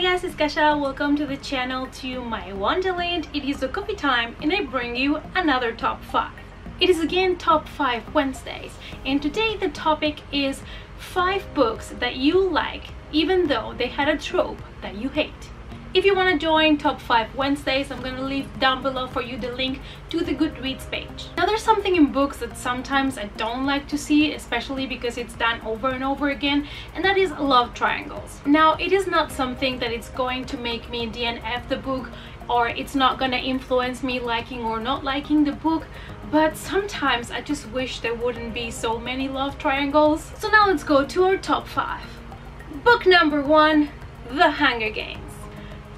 guys, it's Kasha. Welcome to the channel, to my Wonderland. It is the coffee time and I bring you another top 5. It is again top 5 Wednesdays, and today the topic is 5 books that you like even though they had a trope that you hate. If you want to join top 5 Wednesdays, I'm going to leave down below for you the link to the Goodreads page. Now there's something in books that sometimes I don't like to see, especially because it's done over and over again, and that is love triangles. Now it is not something that it's going to make me DNF the book, or it's not going to influence me liking or not liking the book, but sometimes I just wish there wouldn't be so many love triangles. So now let's go to our top 5. Book number 1, The Hunger Games.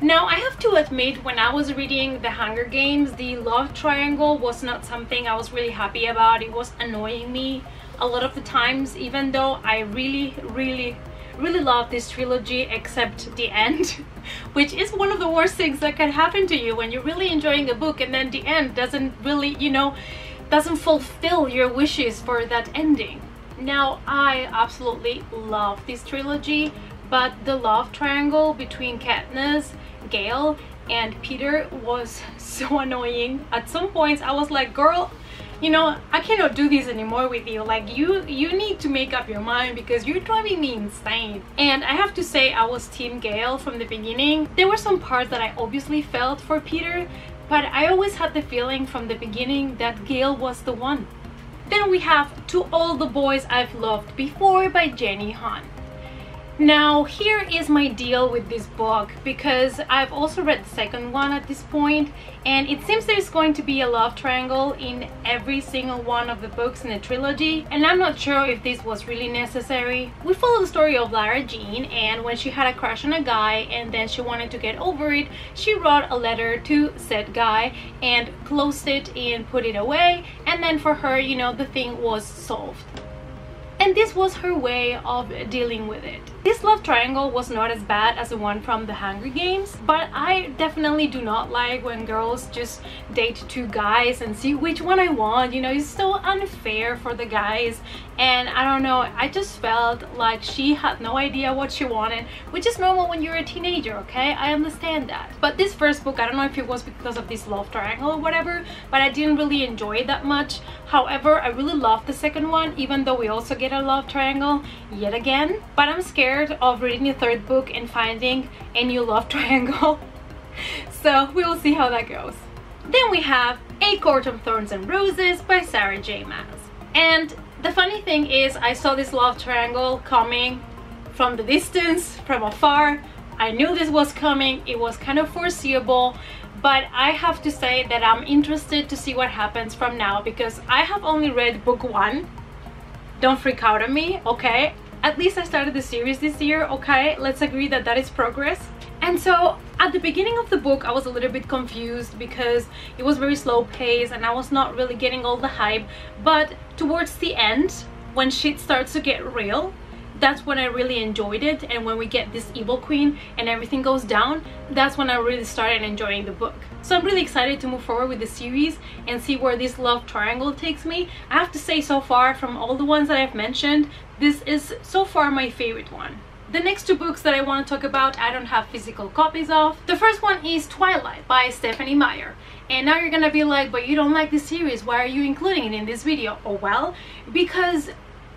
Now I have to admit, when I was reading The Hunger Games, the love triangle was not something I was really happy about. It was annoying me a lot of the times, even though I really love this trilogy, except the end, which is one of the worst things that can happen to you when you're really enjoying a book and then the end doesn't really, doesn't fulfill your wishes for that ending. Now I absolutely love this trilogy, but the love triangle between Katniss, Gale, and Peter was so annoying. At some points I was like, girl, I cannot do this anymore with you. Like, you need to make up your mind because you're driving me insane. And I have to say, I was team Gale from the beginning. There were some parts that I obviously felt for Peter, but I always had the feeling from the beginning that Gale was the one. Then we have To All the Boys I've Loved Before by Jenny Han. Now here is my deal with this book, because I've also read the second one at this point, and it seems there's going to be a love triangle in every single one of the books in the trilogy, and I'm not sure if this was really necessary. We follow the story of Lara Jean, and when she had a crush on a guy and then she wanted to get over it, she wrote a letter to said guy and closed it and put it away, and then for her, the thing was solved. And this was her way of dealing with it. This love triangle was not as bad as the one from The Hunger Games, but I definitely do not like when girls just date 2 guys and see which one I want. It's so unfair for the guys, and I don't know, I just felt like she had no idea what she wanted, which is normal when you're a teenager, okay? I understand that. But this first book, I don't know if it was because of this love triangle or whatever, but I didn't really enjoy it that much. However, I really loved the second one, even though we also get a love triangle yet again. But I'm scared of reading the third book and finding a new love triangle. So we will see how that goes. Then we have A Court of Thorns and Roses by Sarah J. Maas. And the funny thing is, I saw this love triangle coming from the distance, from afar. I knew this was coming. It was kind of foreseeable, but I have to say that I'm interested to see what happens from now, because I have only read book 1. Don't freak out on me, okay? At least I started the series this year, okay? Let's agree that that is progress. And so at the beginning of the book I was a little bit confused because it was very slow paced and I was not really getting all the hype, but towards the end, when shit starts to get real, that's when I really enjoyed it. And when we get this evil queen and everything goes down, that's when I really started enjoying the book. So I'm really excited to move forward with the series and see where this love triangle takes me. I have to say, so far from all the ones that I've mentioned, this is so far my favorite one. The next 2 books that I want to talk about, I don't have physical copies of. The first one is Twilight by Stephanie Meyer. And now you're gonna be like, but you don't like this series, why are you including it in this video? Oh well, because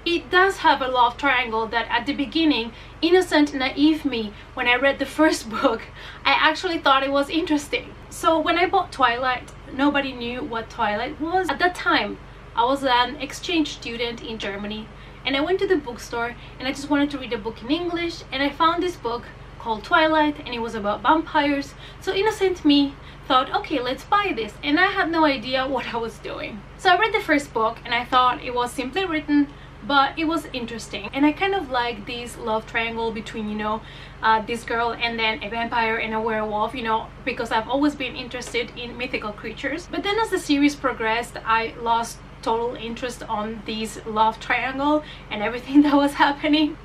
it does have a love triangle that at the beginning, innocent, naive me, when I read the first book, I actually thought it was interesting. So when I bought Twilight, nobody knew what Twilight was. At that time, I was an exchange student in Germany, and I went to the bookstore and I just wanted to read a book in English, and I found this book called Twilight, and it was about vampires. So innocent me thought, okay, let's buy this, and I had no idea what I was doing. So I read the first book and I thought it was simply written, but it was interesting, and I kind of like this love triangle between this girl and then a vampire and a werewolf, because I've always been interested in mythical creatures. But then as the series progressed, I lost total interest on this love triangle and everything that was happening.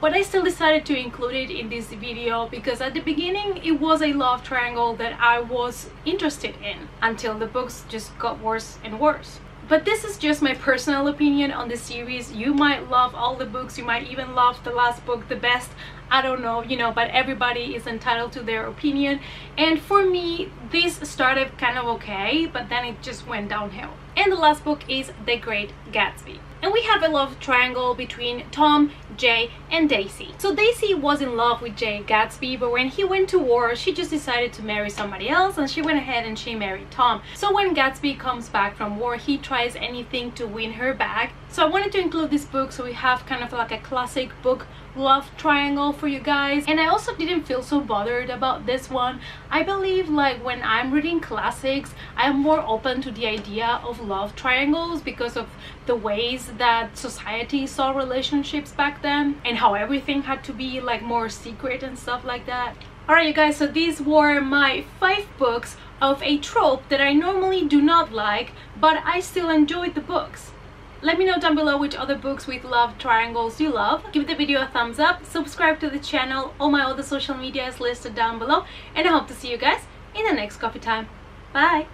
But I still decided to include it in this video because at the beginning it was a love triangle that I was interested in, until the books just got worse and worse. But this is just my personal opinion on the series. You might love all the books, you might even love the last book the best, I don't know, you know, but everybody is entitled to their opinion. And for me, this started kind of okay, but then it just went downhill. And the last book is The Great Gatsby. And we have a love triangle between Tom, Jay, and Daisy. So Daisy was in love with Jay Gatsby, but when he went to war, she just decided to marry somebody else, and she went ahead and she married Tom. So when Gatsby comes back from war, he tries anything to win her back. So I wanted to include this book so we have kind of like a classic book love triangle for you guys. And I also didn't feel so bothered about this one. I believe like when I'm reading classics, I'm more open to the idea of love triangles because of the ways that society saw relationships back then and how everything had to be like more secret and stuff like that. Alright you guys, so these were my 5 books of a trope that I normally do not like, but I still enjoyed the books. Let me know down below which other books with love triangles you love. Give the video a thumbs up, subscribe to the channel, all my other social media is listed down below, and I hope to see you guys in the next coffee time. Bye!